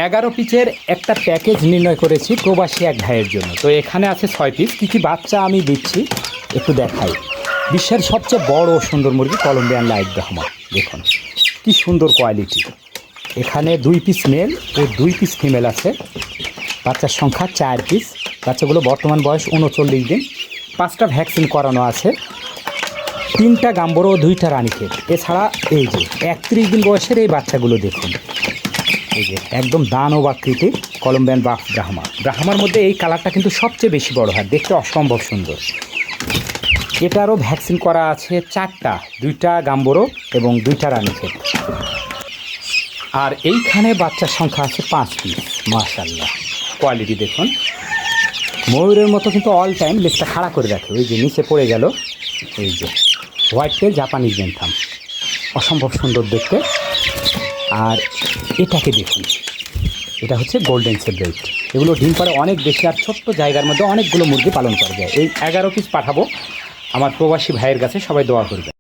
11 পিসের একটা প্যাকেজ নির্ণয় করেছি প্রবাসী এক ভাইয়ের জন্য। তো এখানে আছে 6 পিস। কী কী বাচ্চা আমি দিচ্ছি একটু দেখাই। বিশ্বের সবচেয়ে বড় ও সুন্দর মুরগি কলম্বিয়ান লাইট ব্রাহ্মা, দেখুন কি সুন্দর কোয়ালিটি। এখানে 2 পিস মেল ও 2 পিস ফিমেল আছে। বাচ্চার সংখ্যা 4 পিস। বাচ্চাগুলো বর্তমান বয়স 39 দিন। 5টা ভ্যাকসিন করানো আছে, 3টা গাম্বরো ও 2টা রানীক্ষেত। এছাড়া এই যে 31 দিন বয়সের এই বাচ্চাগুলো দেখুন, এই যে একদম দানব আকৃতির কলম্বিয়ান বাফ ব্রাহ্মা। ব্রাহ্মার মধ্যে এই কালারটা কিন্তু সবচেয়ে বেশি বড় হয়, দেখতে অসম্ভব সুন্দর। এটারও ভ্যাকসিন করা আছে 4টা, 2টা গাম্বরো এবং 2টা রানীক্ষেত। আর এইখানে বাচ্চার সংখ্যা আছে 5 পিস। মাশাআল্লাহ, কোয়ালিটি দেখুন, ময়ূরের মতো কিন্তু অল টাইম লেজটা খাড়া করে রাখে। ওই যে নিচে পড়ে গেল, এই যে হোয়াইট টেল জাপানিজ বেনথাম, অসম্ভব সুন্দর দেখতে। আর এটাকে দেখুন, এটা হচ্ছে গোল্ডেন সেব্রাইট। এগুলো ডিম পাড়ে অনেক বেশি, আর ছোট্ট জায়গার মধ্যে অনেকগুলো মুরগি পালন করা যায়। এই 11 পিস পাঠাবো আমার প্রবাসী ভাইয়ের কাছে, সবাই দোয়া করবে।